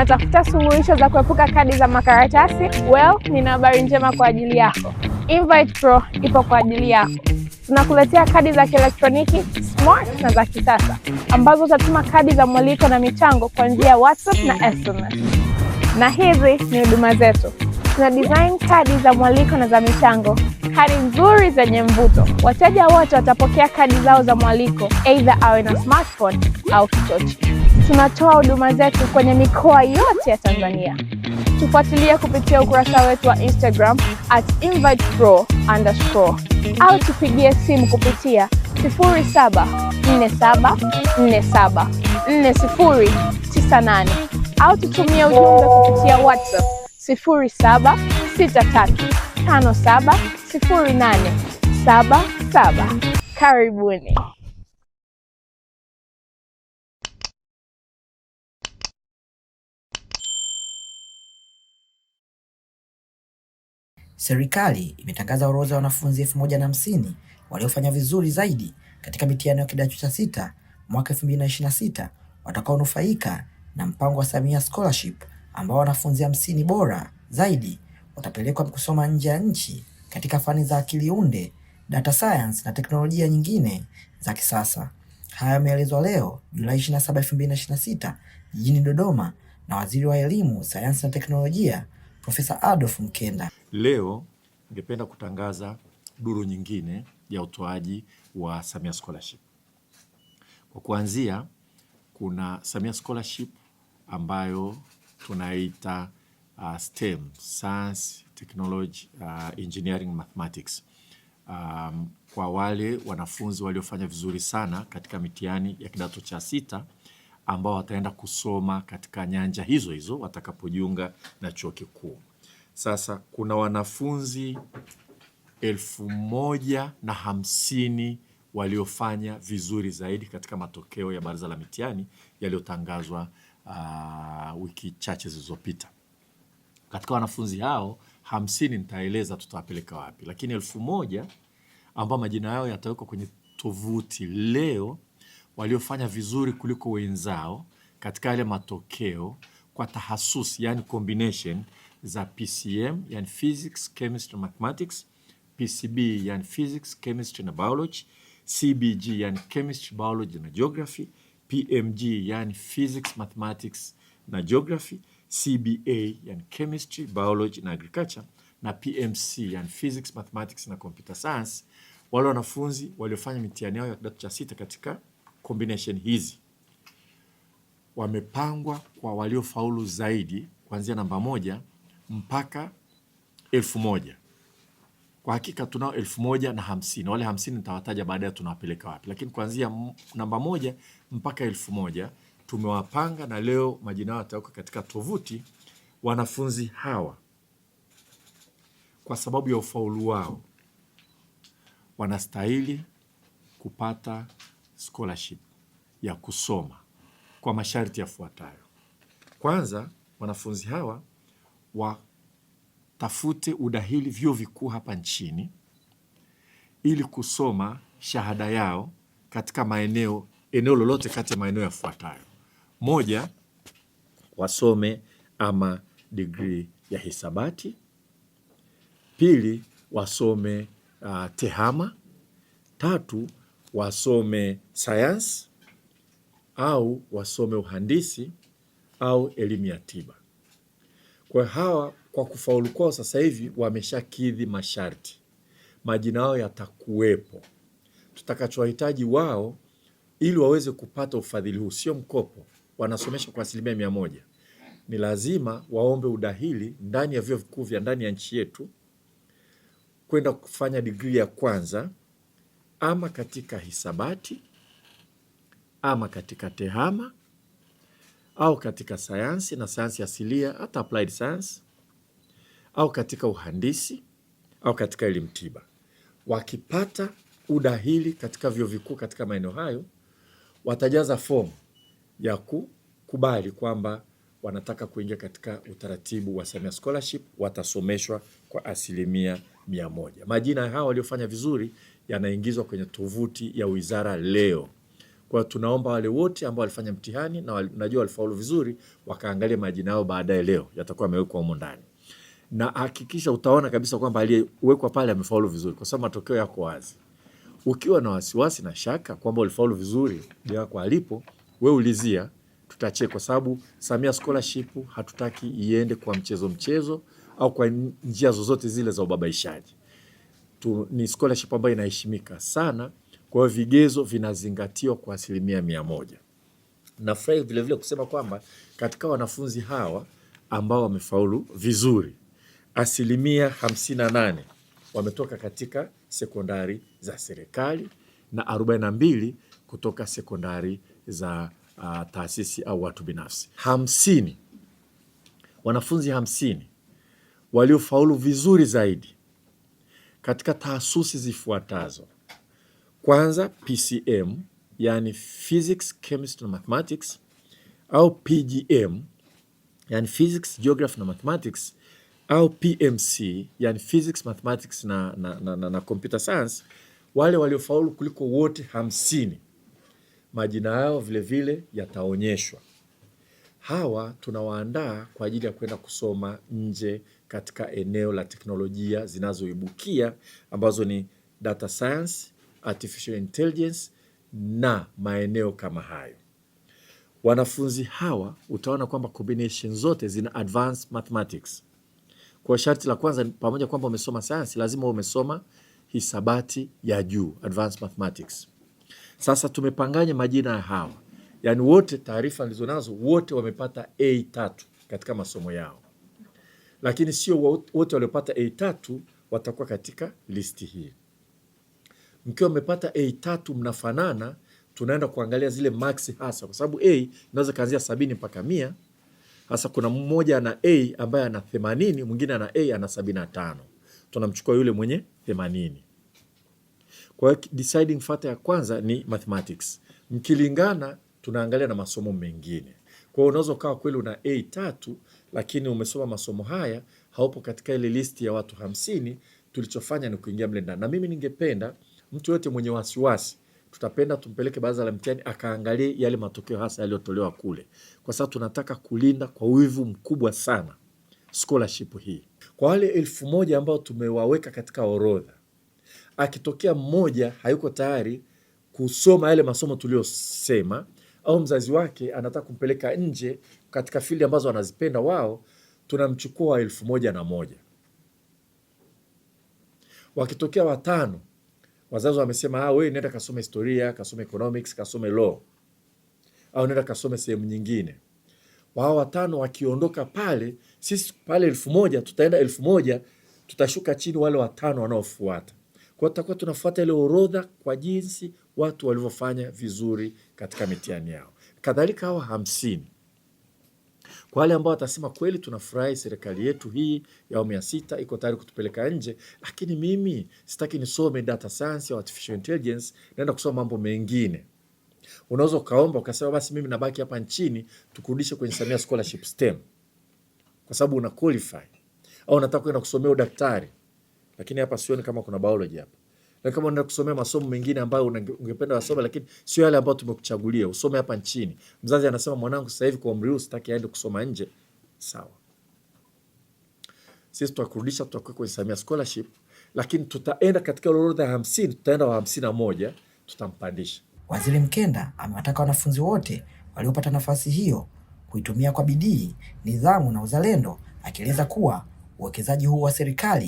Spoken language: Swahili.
Unatafuta suluhisho za kuepuka kadi za makaratasi? Well, nina habari njema kwa ajili yako. Invite Pro ipo kwa ajili yako. Tunakuletea kadi za kielektroniki smart na za kisasa ambazo utatuma kadi za mwaliko na michango kwa njia ya WhatsApp na SMS. Na hizi ni huduma zetu. Tuna design kadi za mwaliko na za michango, kadi nzuri zenye mvuto. Wateja wote watapokea kadi zao za mwaliko, either awe na smartphone au kichochi. Tunatoa huduma zetu kwenye mikoa yote ya Tanzania. Tufuatilie kupitia ukurasa wetu wa Instagram @invitepro_ au tupigie simu kupitia 0747474098 au tutumie ujumbe kupitia WhatsApp 0763570877. Karibuni. Serikali imetangaza orodha ya wanafunzi 1050 waliofanya vizuri zaidi katika mitihani ya kidato cha sita mwaka 2026 watakaonufaika na mpango wa Samia Scholarship, ambao wanafunzi 50 bora zaidi watapelekwa kusoma nje ya nchi katika fani za akili unde, data science na teknolojia nyingine za kisasa. Haya yameelezwa leo Julai 27, 2026 jijini Dodoma na Waziri wa Elimu, Sayansi na Teknolojia Profesa Adolf Mkenda. Leo ningependa kutangaza duru nyingine ya utoaji wa Samia Scholarship. Kwa kuanzia, kuna Samia Scholarship ambayo tunaita STEM, Science, Technology, Engineering, Mathematics. Kwa wale wanafunzi waliofanya vizuri sana katika mitihani ya kidato cha sita ambao wataenda kusoma katika nyanja hizo hizo watakapojiunga na chuo kikuu. Sasa kuna wanafunzi 1050 waliofanya vizuri zaidi katika matokeo ya Baraza la Mitihani yaliyotangazwa wiki chache zilizopita. Katika wanafunzi hao 50 nitaeleza tutawapeleka wapi, lakini 1000 ambao majina yao yatawekwa kwenye tovuti leo, waliofanya vizuri kuliko wenzao katika yale matokeo kwa tahasusi, yani combination za PCM, yani Physics, Chemistry, Mathematics, PCB, yani Physics, Chemistry na Biology, CBG, yani Chemistry, Biology na Geography, PMG, yani Physics, Mathematics na Geography, CBA, yani Chemistry, Biology na Agriculture, na PMC, yani Physics, Mathematics na Computer Science. Wale wanafunzi waliofanya mitihani yao ya kidato cha sita katika combination hizi wamepangwa kwa waliofaulu zaidi kuanzia namba 1 mpaka 1000. Kwa hakika tunao 1050. Wale 50 nitawataja baadaye tunawapeleka wapi, lakini kuanzia namba 1 mpaka 1000 tumewapanga, na leo majina yao yatawekwa katika tovuti. Wanafunzi hawa kwa sababu ya ufaulu wao wanastahili kupata scholarship ya kusoma kwa masharti yafuatayo. Kwanza, wanafunzi hawa watafute udahili vyuo vikuu hapa nchini ili kusoma shahada yao katika eneo lolote kati ya maeneo yafuatayo. 1, wasome ama degree ya hisabati. 2, wasome tehama. 3, wasome sayansi au wasome uhandisi au elimu ya tiba. Kwa hawa, kwa kufaulu kwao sasa hivi wameshakidhi masharti, majina yao yatakuwepo. Tutakachowahitaji wao ili waweze kupata ufadhili huu, sio mkopo, wanasomeshwa kwa 100%, ni lazima waombe udahili ndani ya vyuo vikuu vya ndani ya nchi yetu kwenda kufanya degree ya kwanza ama katika hisabati ama katika tehama au katika sayansi na sayansi asilia, hata applied science, au katika uhandisi au katika elimu tiba. Wakipata udahili katika vyuo vikuu katika maeneo hayo, watajaza fomu ya kukubali kwamba wanataka kuingia katika utaratibu wa Samia Scholarship, watasomeshwa kwa 100%. Majina hao waliofanya vizuri yanaingizwa kwenye tovuti ya wizara leo. Kwa tunaomba wale wote ambao walifanya mtihani na najua walifaulu vizuri wakaangalia majina yao baadaye, leo yatakuwa yamewekwa humo ndani. Na hakikisha utaona kabisa kwamba aliyewekwa pale amefaulu vizuri, kwa sababu matokeo yako wazi. Ukiwa na wasiwasi na shaka kwamba ulifaulu vizuri yako alipo, wewe ulizia, tutacheka, kwa sababu Samia Scholarship hatutaki iende kwa mchezo au kwa njia zozote zile za ubabaishaji. Ni scholarship ambayo inaheshimika sana, kwa hiyo vigezo vinazingatiwa kwa 100%. Nafurahi vile vile kusema kwamba katika wanafunzi hawa ambao wamefaulu vizuri, 58% wametoka katika sekondari za serikali na 42 kutoka sekondari za taasisi au watu binafsi. 50 wanafunzi 50 waliofaulu vizuri zaidi katika taasisi zifuatazo. Kwanza PCM, yani Physics, Chemistry na Mathematics, au PGM, yani Physics, Geography na Mathematics, au PMC, yani Physics, Mathematics na Computer Science. Wale waliofaulu kuliko wote 50, majina yao vile vile yataonyeshwa. Hawa tunawaandaa kwa ajili ya kwenda kusoma nje katika eneo la teknolojia zinazoibukia ambazo ni data science, artificial intelligence na maeneo kama hayo. Wanafunzi hawa utaona kwamba combination zote zina advanced mathematics. Kwa sharti la kwanza, pamoja kwamba umesoma science, lazima umesoma hisabati ya juu, advanced mathematics. Sasa tumepanganya majina ya hawa, yani wote, taarifa nilizonazo, wote wamepata A3 katika masomo yao, lakini sio wote waliopata A3 watakuwa katika listi hii. Mkiwa mmepata A3 mnafanana, tunaenda kuangalia zile marks hasa, kwa sababu A inaweza kuanzia 70 mpaka 100. Hasa kuna mmoja ana A ambaye ana 80, mwingine ana A ana 75. Tunamchukua yule mwenye 80. Kwa hiyo deciding factor ya kwanza ni mathematics. Mkilingana tunaangalia na masomo mengine. Kwa hiyo unaweza ukawa kweli una A3 lakini umesoma masomo haya, haupo katika ile listi ya watu 50. Tulichofanya ni kuingia mle ndani. Na mimi ningependa mtu yote mwenye wasiwasi, tutapenda tumpeleke baraza la mtihani akaangalie yale matokeo hasa yaliyotolewa kule, kwa sababu tunataka kulinda kwa wivu mkubwa sana scholarship hii. Kwa wale 1000 ambao tumewaweka katika orodha, akitokea mmoja hayuko tayari kusoma yale masomo tuliyosema, au mzazi wake anataka kumpeleka nje katika field ambazo wanazipenda wao, tunamchukua 1001. Wakitokea 5, wazazi wamesema wewe nenda kasome historia, kasome economics, kasome law, au nenda kasome sehemu nyingine. Wao 5 wakiondoka pale, sisi pale 1000 tutaenda 1000, tutashuka chini wale 5 wanaofuata. Kwa hiyo tutakuwa tunafuata ile orodha kwa jinsi watu walivyofanya vizuri katika mitihani yao. Kadhalika hawa 50, kwa wale ambao watasema kweli tunafurahi serikali yetu hii ya awamu ya 6 iko tayari kutupeleka nje, lakini mimi sitaki nisome data science au artificial intelligence, naenda kusoma mambo mengine. Unaweza ukaomba ukasema basi mimi nabaki hapa nchini, tukurudishe kwenye Samia Scholarship STEM, kwa sababu una qualify. Au unataka kwenda kusomea udaktari, lakini hapa sioni kama kuna biology hapa. Na kama unataka kusomea masomo mengine ambayo ungependa wasome, lakini sio yale ambayo tumekuchagulia, usome hapa nchini. Mzazi anasema mwanangu sasa hivi kwa umri huu sitaki aende kusoma nje. Sawa. Sisi tutakurudisha, tutakuwa kwenye Samia Scholarship, lakini tutaenda katika orodha ya 50, tutaenda wa 51, tutampandisha. Waziri Mkenda amewataka wanafunzi wote waliopata nafasi hiyo kuitumia kwa bidii, nidhamu na uzalendo, akieleza kuwa uwekezaji huu wa serikali